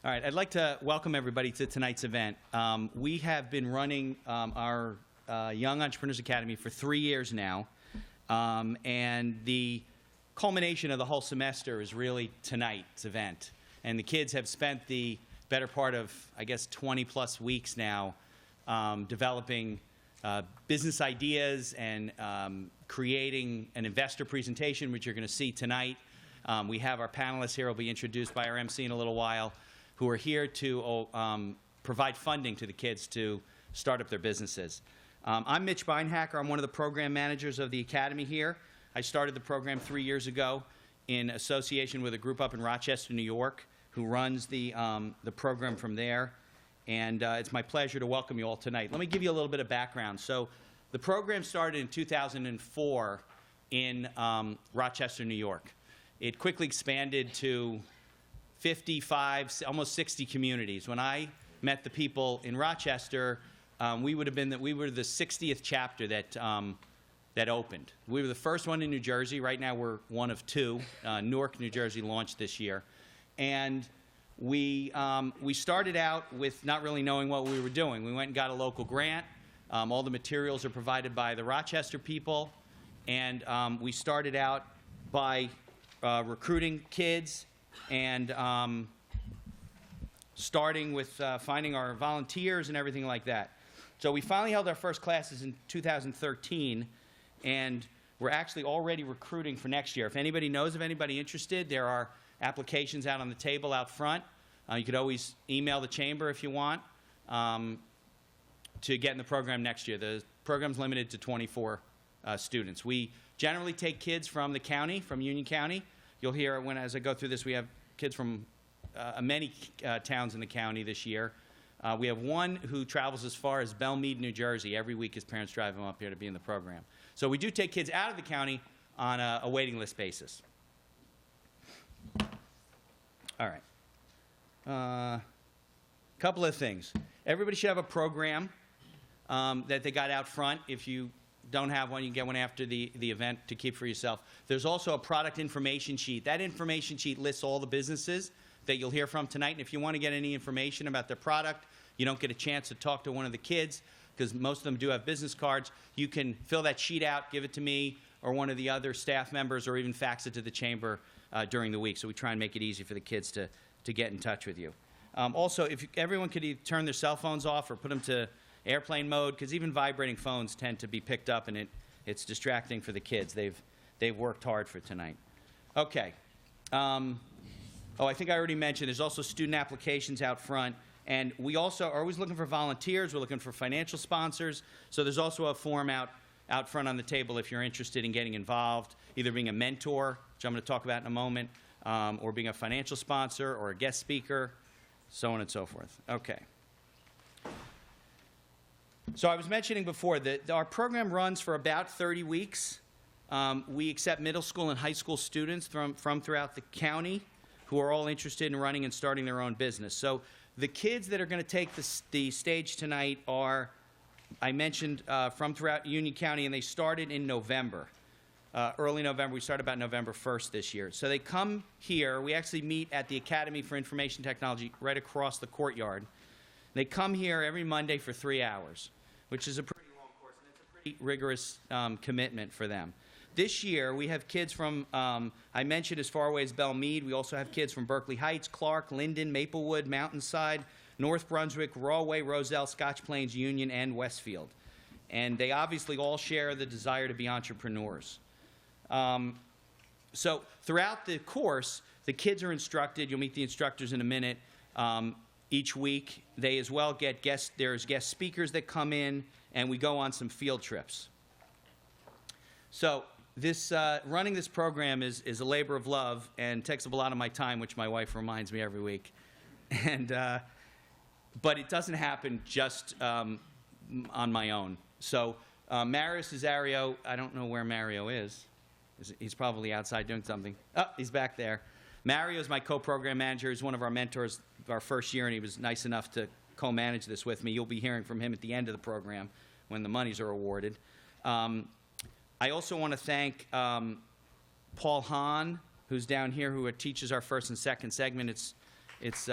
All right, I'd like to welcome everybody to tonight's event. We have been running our Young Entrepreneurs Academy for 3 years now, and the culmination of the whole semester is really tonight's event. And the kids have spent the better part of, I guess, 20-plus weeks now developing business ideas and creating an investor presentation, which you're going to see tonight. We have our panelists here, will be introduced by our MC in a little while, who are here to provide funding to the kids to start up their businesses. I'm Mitch Beinhacker. I'm one of the program managers of the Academy here. I started the program 3 years ago in association with a group up in Rochester, New York, who runs the program from there. And it's my pleasure to welcome you all tonight. Let me give you a little bit of background. So the program started in 2004 in Rochester, New York. It quickly expanded to 55, almost 60 communities. When I met the people in Rochester, we were the 60th chapter that opened. We were the first one in New Jersey. Right now we're one of two. Newark, New Jersey launched this year. And we started out with not really knowing what we were doing. We went and got a local grant. All the materials are provided by the Rochester people. And we started out by recruiting kids and starting with finding our volunteers and everything like that. So we finally held our first classes in 2013, and we're actually already recruiting for next year. If anybody knows of anybody interested, there are applications out on the table out front. You could always email the chamber if you want to get in the program next year. The program's limited to 24 students. We generally take kids from the county, from Union County. You'll hear as I go through this, we have kids from many towns in the county this year. We have one who travels as far as Belmead, New Jersey. Every week his parents drive him up here to be in the program. So we do take kids out of the county on a waiting list basis. All right. Couple of things. Everybody should have a program that they got out front. If you don't have one, you can get one after the event to keep for yourself. There's also a product information sheet. That information sheet lists all the businesses that you'll hear from tonight. And if you want to get any information about their product, you don't get a chance to talk to one of the kids, because most of them do have business cards, you can fill that sheet out, give it to me or one of the other staff members, or even fax it to the chamber during the week. So we try and make it easy for the kids to get in touch with you. Also, if everyone could either turn their cell phones off or put them to airplane mode, because even vibrating phones tend to be picked up, and it's distracting for the kids. They've worked hard for tonight. Okay. I think I already mentioned there's also student applications out front, and we also are always looking for volunteers. We're looking for financial sponsors. So there's also a form out front on the table if you're interested in getting involved, either being a mentor, which I'm going to talk about in a moment, or being a financial sponsor or a guest speaker, so on and so forth. Okay. So I was mentioning before that our program runs for about 30 weeks. We accept middle school and high school students from throughout the county who are all interested in running and starting their own business. So the kids that are going to take the stage tonight are, I mentioned, from throughout Union County, and they started in November. Early November. We started about November 1st this year. So they come here. We actually meet at the Academy for Information Technology right across the courtyard. They come here every Monday for 3 hours, which is a pretty long course, and it's a pretty rigorous commitment for them. This year, we have kids from, I mentioned as far away as Belmead. We also have kids from Berkeley Heights, Clark, Linden, Maplewood, Mountainside, North Brunswick, Rahway, Roselle, Scotch Plains, Union, and Westfield. And they obviously all share the desire to be entrepreneurs. So throughout the course, the kids are instructed. You'll meet the instructors in a minute. Each week, they as well get there's guest speakers that come in, and we go on some field trips. So running this program is a labor of love and takes up a lot of my time, which my wife reminds me every week. And but it doesn't happen just on my own. So Mario Cesario, I don't know where Mario is. He's probably outside doing something. Oh, he's back there. Mario is my co-program manager. He's one of our mentors our first year, and he was nice enough to co-manage this with me. You'll be hearing from him at the end of the program when the monies are awarded. I also want to thank Paul Hahn, who's down here, who teaches our first and second segment. It's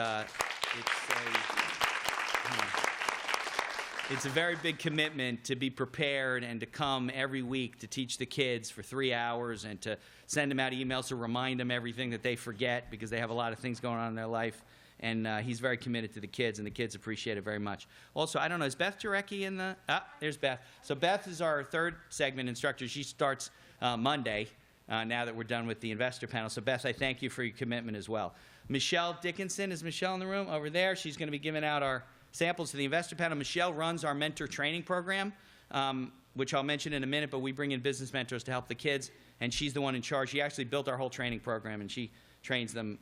It's a very big commitment to be prepared and to come every week to teach the kids for 3 hours and to send them out emails to remind them everything that they forget because they have a lot of things going on in their life. And he's very committed to the kids, and the kids appreciate it very much. Also, I don't know, is Beth Jarecki in the... there's Beth. So Beth is our third segment instructor. She starts Monday, now that we're done with the investor panel. So Beth, I thank you for your commitment as well. Michelle Dickinson, is Michelle in the room? Over there. She's going to be giving out our samples to the investor panel. Michelle runs our mentor training program, which I'll mention in a minute, but we bring in business mentors to help the kids, and she's the one in charge. She actually built our whole training program, and she trains them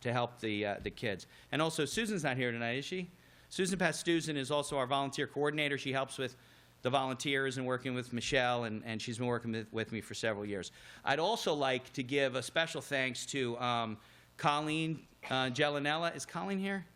to help the kids. And also, Susan's not here tonight, is she? Susan Pastusin is also our volunteer coordinator. She helps with the volunteers and working with Michelle, and she's been working with me for several years. I'd also like to give a special thanks to Colleen Gelinella. Is Colleen here?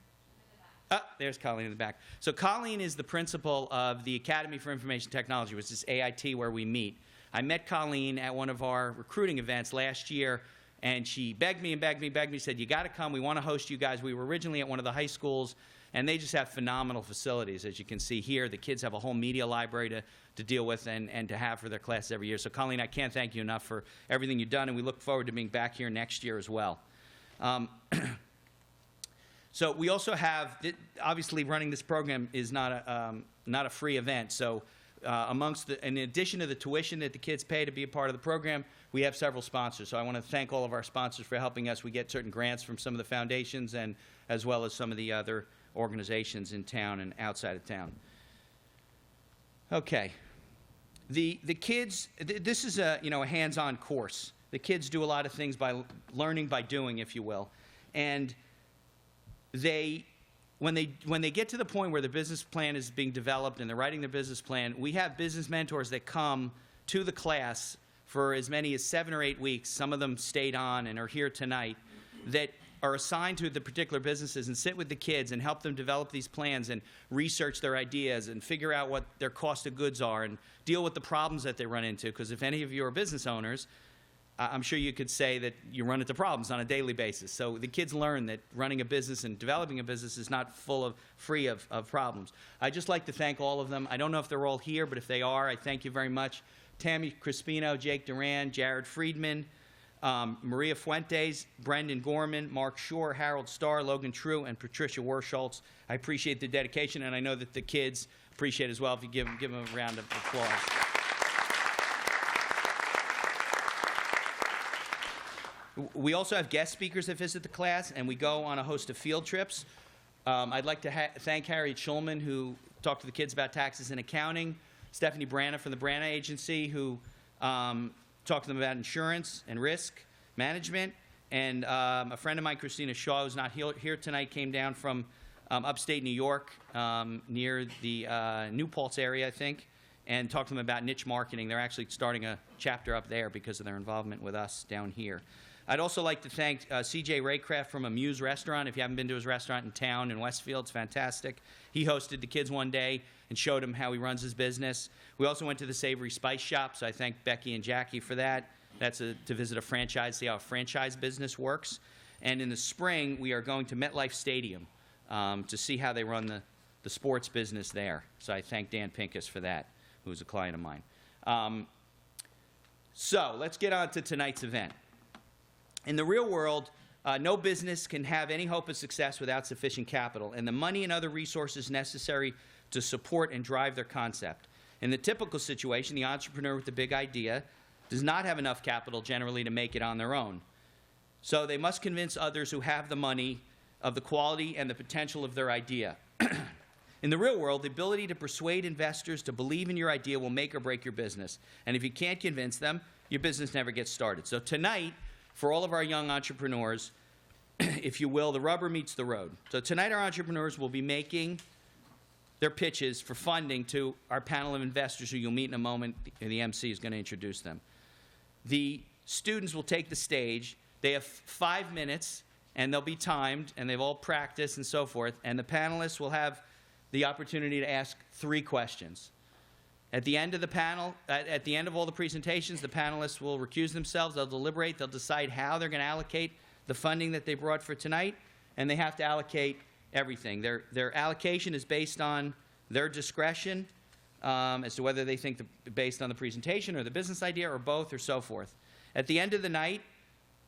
There's Colleen in the back. So Colleen is the principal of the Academy for Information Technology, which is AIT, where we meet. I met Colleen at one of our recruiting events last year, and she begged me and begged me, begged me, said, you got to come. We want to host you guys. We were originally at one of the high schools, and they just have phenomenal facilities. As you can see here, the kids have a whole media library to deal with and to have for their classes every year. So Colleen, I can't thank you enough for everything you've done, and we look forward to being back here next year as well. So we also have, obviously running this program is not a free event. So in addition to the tuition that the kids pay to be a part of the program, we have several sponsors. So I want to thank all of our sponsors for helping us. We get certain grants from some of the foundations and as well as some of the other organizations in town and outside of town. Okay. The kids, this is a hands-on course. The kids do a lot of things by learning by doing, if you will. And when they get to the point where the business plan is being developed and they're writing their business plan, we have business mentors that come to the class for as many as 7 or 8 weeks. Some of them stayed on and are here tonight, that are assigned to the particular businesses and sit with the kids and help them develop these plans and research their ideas and figure out what their cost of goods are and deal with the problems that they run into. Because if any of you are business owners, I'm sure you could say that you run into problems on a daily basis. So the kids learn that running a business and developing a business is not free of problems. I'd just like to thank all of them. I don't know if they're all here, but if they are, I thank you very much. Tammy Crispino, Jake Duran, Jared Friedman, Maria Fuentes, Brendan Gorman, Mark Shore, Harold Starr, Logan True, and Patricia Warschultz. I appreciate the dedication, and I know that the kids appreciate it as well if you give them a round of applause. We also have guest speakers that visit the class, and we go on a host of field trips. I'd like to thank Harriet Schulman, who talked to the kids about taxes and accounting, Stephanie Branna from the Branna Agency, who talked to them about insurance and risk management, and a friend of mine, Christina Shaw, who's not here tonight, came down from upstate New York, near the New Paltz area, I think, and talked to them about niche marketing. They're actually starting a chapter up there because of their involvement with us down here. I'd also like to thank C.J. Raycraft from Amuse Restaurant. If you haven't been to his restaurant in town in Westfield, it's fantastic. He hosted the kids one day and showed them how he runs his business. We also went to the Savory Spice Shop, so I thank Becky and Jackie for that. That's to visit a franchise, see how a franchise business works. And in the spring, we are going to MetLife Stadium to see how they run the sports business there. So I thank Dan Pincus for that, who's a client of mine. So let's get on to tonight's event. In the real world, no business can have any hope of success without sufficient capital and the money and other resources necessary to support and drive their concept. In the typical situation, the entrepreneur with the big idea does not have enough capital generally to make it on their own. So they must convince others who have the money of the quality and the potential of their idea. In the real world, the ability to persuade investors to believe in your idea will make or break your business. And if you can't convince them, your business never gets started. So tonight, for all of our young entrepreneurs, if you will, the rubber meets the road. So tonight our entrepreneurs will be making their pitches for funding to our panel of investors who you'll meet in a moment. The MC is going to introduce them. The students will take the stage. They have 5 minutes, and they'll be timed, and they've all practiced and so forth. And the panelists will have the opportunity to ask 3 questions. At the end of the panel, at the end of all the presentations, the panelists will recuse themselves. They'll deliberate. They'll decide how they're going to allocate the funding that they brought for tonight, and they have to allocate everything. Their allocation is based on their discretion as to whether they think based on the presentation or the business idea or both or so forth. At the end of the night,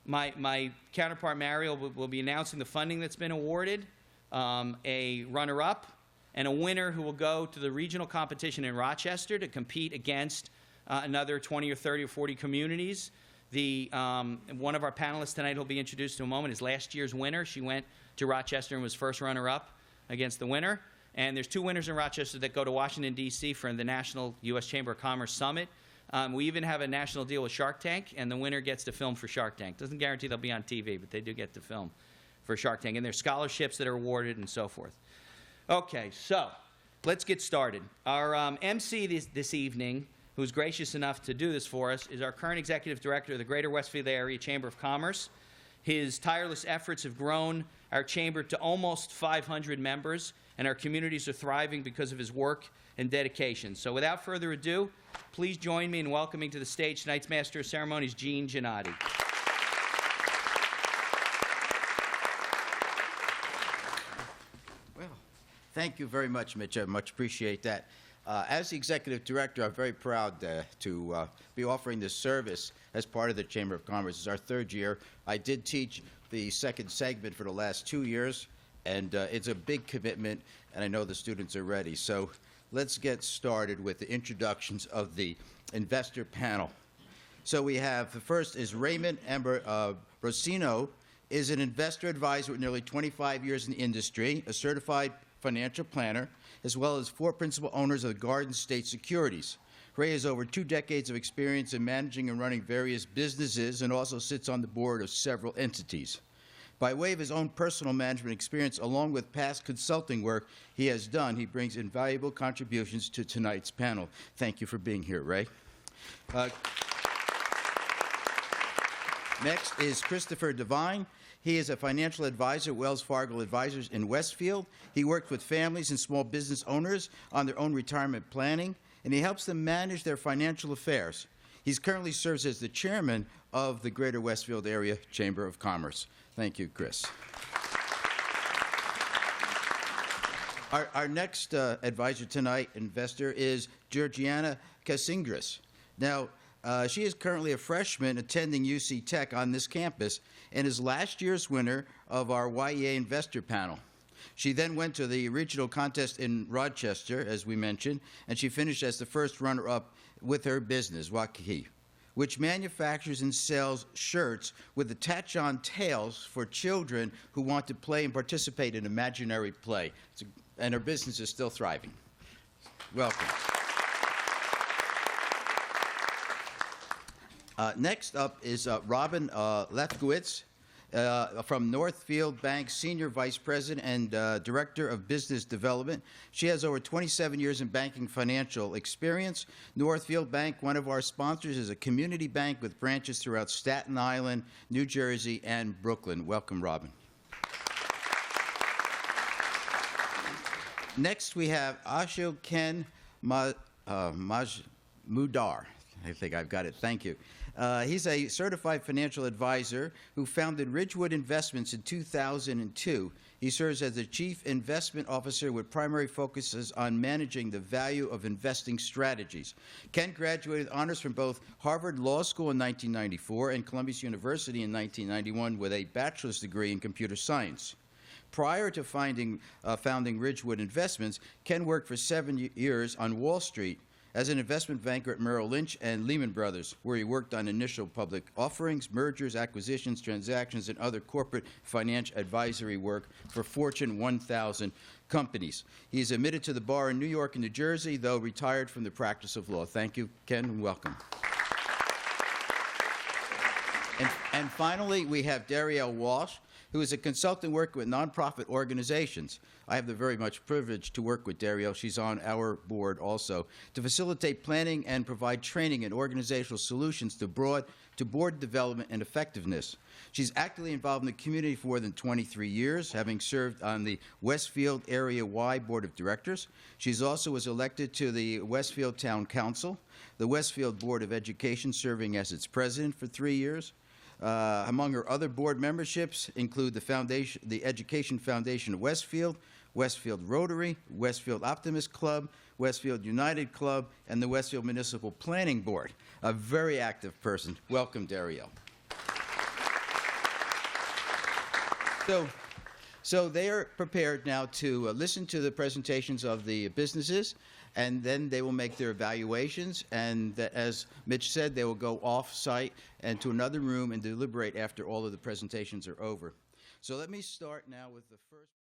my counterpart Mario will be announcing the funding that's been awarded, a runner-up, and a winner who will go to the regional competition in Rochester to compete against another 20 or 30 or 40 communities. One of our panelists tonight who will be introduced in a moment is last year's winner. She went to Rochester and was first runner-up against the winner. And there's 2 winners in Rochester that go to Washington, D.C. for the National U.S. Chamber of Commerce Summit. We even have a national deal with Shark Tank, and the winner gets to film for Shark Tank. Doesn't guarantee they'll be on TV, but they do get to film for Shark Tank. And there's scholarships that are awarded and so forth. Okay, so let's get started. Our MC this evening, who's gracious enough to do this for us, is our current Executive Director of the Greater Westfield Area Chamber of Commerce. His tireless efforts have grown our chamber to almost 500 members, and our communities are thriving because of his work and dedication. So without further ado, please join me in welcoming to the stage tonight's Master of Ceremonies, Gene Giannotti. Well, thank you very much, Mitch. I much appreciate that. As the Executive Director, I'm very proud to be offering this service as part of the Chamber of Commerce. It's our 3rd year. I did teach the 2nd segment for the last 2 years, and it's a big commitment, and I know the students are ready. So let's get started with the introductions of the investor panel. So we have, the first is Raymond Ambrosino, is an investor advisor with nearly 25 years in the industry, a certified financial planner, as well as 4 principal owners of the Garden State Securities. Ray has over 2 decades of experience in managing and running various businesses and also sits on the board of several entities. By way of his own personal management experience, along with past consulting work he has done, he brings invaluable contributions to tonight's panel. Thank you for being here, Ray. Next is Christopher Devine. He is a financial advisor at Wells Fargo Advisors in Westfield. He works with families and small business owners on their own retirement planning, and he helps them manage their financial affairs. He currently serves as the chairman of the Greater Westfield Area Chamber of Commerce. Thank you, Chris. Our next advisor tonight, investor, is Georgiana Casingras. Now, she is currently a freshman attending UC Tech on this campus and is last year's winner of our YEA Investor Panel. She then went to the regional contest in Rochester, as we mentioned, and she finished as the first runner-up with her business, Waikiki, which manufactures and sells shirts with attach-on tails for children who want to play and participate in imaginary play. And her business is still thriving. Welcome. Next up is Robin Lefkowitz from Northfield Bank, Senior Vice President and Director of Business Development. She has over 27 years in banking financial experience. Northfield Bank, one of our sponsors, is a community bank with branches throughout Staten Island, New Jersey, and Brooklyn. Welcome, Robin. Next, we have Ashil Ken Majmudar. I think I've got it. Thank you. He's a certified financial advisor who founded Ridgewood Investments in 2002. He serves as the Chief Investment Officer with primary focuses on managing the value of investing strategies. Ken graduated with honors from both Harvard Law School in 1994 and Columbia University in 1991 with a bachelor's degree in computer science. Prior to founding Ridgewood Investments, Ken worked for 7 years on Wall Street as an investment banker at Merrill Lynch and Lehman Brothers, where he worked on initial public offerings, mergers, acquisitions, transactions, and other corporate financial advisory work for Fortune 1000 companies. He is admitted to the bar in New York and New Jersey, though retired from the practice of law. Thank you, Ken, and welcome. And finally, we have Darielle Walsh, who is a consultant working with nonprofit organizations. I have the very much privilege to work with Darielle. She's on our board also, to facilitate planning and provide training and organizational solutions to board development and effectiveness. She's actively involved in the community for more than 23 years, having served on the Westfield Area Y Board of Directors. She's also was elected to the Westfield Town Council, the Westfield Board of Education, serving as its president for 3 years. Among her other board memberships include the Education Foundation of Westfield, Westfield Rotary, Westfield Optimist Club, Westfield United Club, and the Westfield Municipal Planning Board. A very active person. Welcome, Darielle. So they are prepared now to listen to the presentations of the businesses, and then they will make their evaluations. And as Mitch said, they will go off-site and to another room and deliberate after all of the presentations are over. So let me start now with the first.